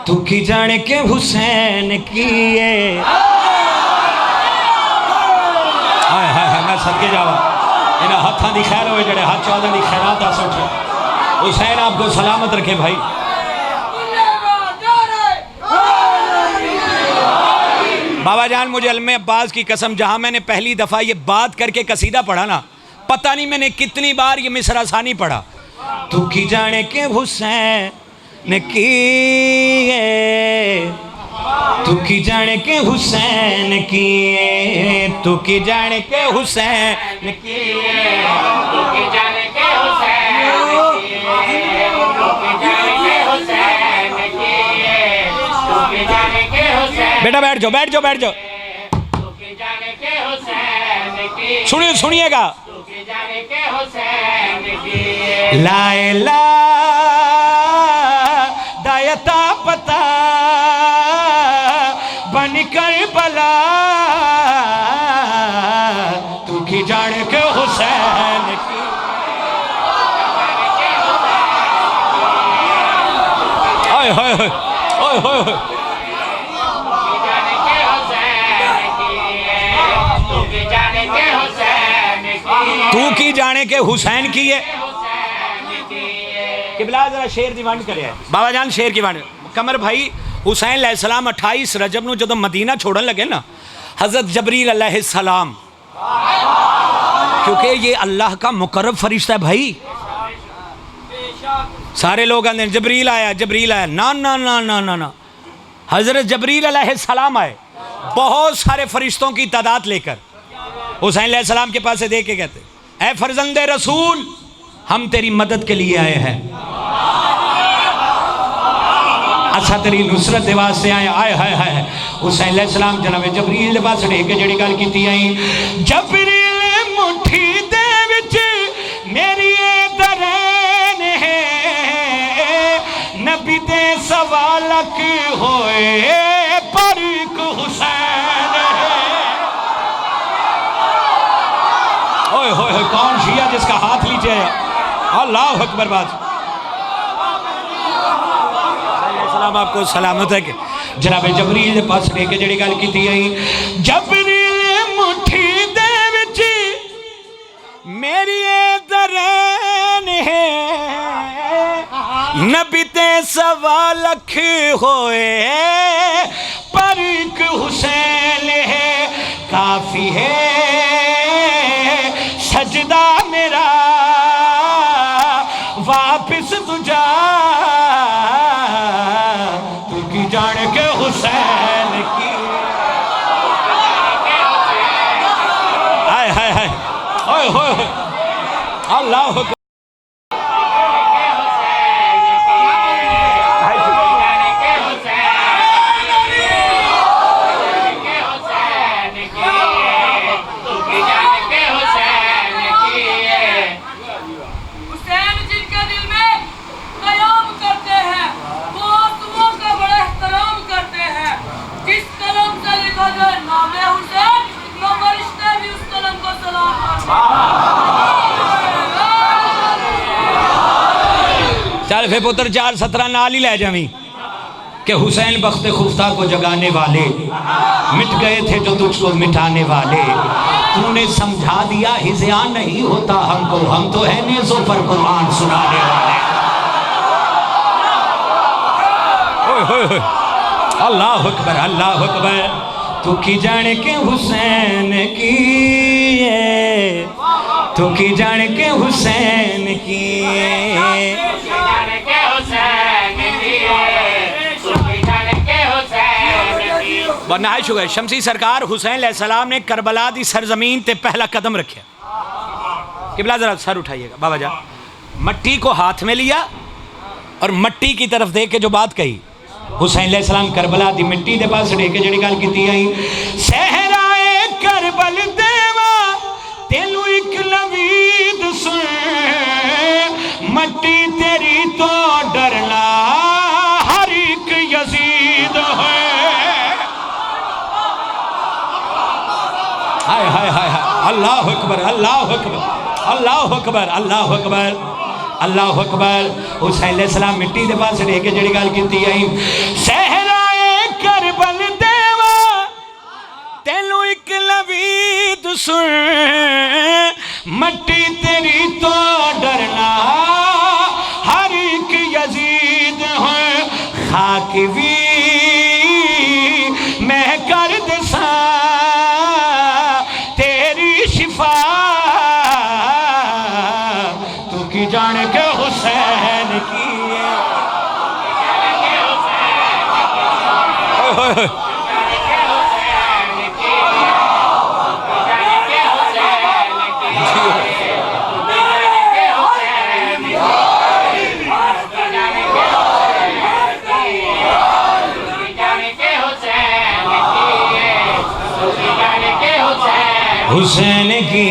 तू की जाने के हुसैन की हाय हाय हाय मैं सदके जावा इन्हें हाथों की खैर हो जड़े हाथ चौदह की खैरात आ उठे। हुसैन आपको सलामत रखे भाई। बाबा जान मुझे अल्मे अब्बास की कसम, जहां मैंने पहली दफा ये बात करके कसीदा पढ़ा ना, पता नहीं मैंने कितनी बार ये मिसरा सानी पढ़ा। तू की जाने के हुसैन की तू की जाने के हुसैन की तू की जाने के हुसैन की तू की जाने के हुसैन की बेटा बैठ जाओ बैठ जाओ बैठ जाओ। सुनिए सुनिएगा। लायला दायता पता बनकर बला तू की जाने के हुसैन की हाय हाय हाय हाय तू की जाने के हुसैन की है। किबला जरा शेर की वंड करे बाबा जान, शेर की वंड। कमर भाई हुसैन अलैहिस्सलाम 28 रजब ਨੂੰ ਜਦੋਂ मदीना छोड़न लगे ना, हजरत जबरील अलैहिस्सलाम, क्योंकि ये अल्लाह का मुकर्रब फरिश्ता है भाई। सारे लोग आते हैं जबरील आया ना ना ना ना ना ना, हजरत जबरील अलैहिस्सलाम आए बहुत सारे फरिश्तों की तादाद लेकर हुसैन अलैहिस्सलाम के पास से देख के कहते, ऐ फर्जंदे रसूल हम तेरी मदद के लिए आए हैं, अच्छा तेरी नुसरत दे वास्ते आए। आए हाय हाय हुसैन अलैहिस्सलाम जनाब जबरील दे पास लेके के जेड़ी गल कीती आई, जबरील मुट्ठी दे विच मेरी दरैन है, नबी दे सवा लख होए पर एक हुसैन है। ओए होए कौन शिया जिसका हाथ नीचे है? अल्लाह अकबर। बात सलाम आपको सलामत है कि जनाब जबरील पास लेके जेड़ी गल कीती आई, जबरील मुट्ठी दे विच मेरी दरैन है, नबी ते सवा लख होए पर एक हुसैन है, काफी है सजदा मेरा वापिस तुझा तू की जाने के हुसैन की। हाय हाय हाय ओए होए अल्लाह चल फिर पुत्र 4:17 नाल ही ले जावी कि हुसैन बख्त खुफ्ता को जगाने वाले मिट गए थे जो तुझको मिटाने वाले, तूने समझा दिया हिज़्यान नहीं होता हमको, हम तो है नेज़ों पर कुरान सुनाने वाले। ओए होए अल्लाह अकबर अल्लाह अकबर। तू की जाने के हुसैन की तू की जाने के हुसैन की बनाए शुगर शमसी सरकार हुसैन अलैहिस्सलाम ने करबला दी सरजमीन ते पहला कदम रखे। किबला जरा सर उठाइएगा बाबा जा। मट्टी को हाथ में लिया और मट्टी की तरफ देख के जो बात कही, हुसैन अलैहिस्सलाम करबला दी मिट्टी दे पास लेके जेड़ी गल कीती आई, सहराए करबल देवा तेनू एक नवीद सुन, मट्टी तेरी तो डरना हर एक यजीद है। हाय हाय हाय अल्लाह अकबर अल्लाह अकबर अल्लाह अकबर अल्लाह अकबर अल्लाह अकबर। हुसैन अलैहिस्सलाम मिट्टी दे पास रह के जिहड़ी गल कीती आई सहराए करबल देवा तेनू एक लवीद सुन मट्टी तेरी तो डरना हर एक यजीद हो खाक भी मैं कर दसा तेरी शिफा तू की जान के हुसैन की हुसैन की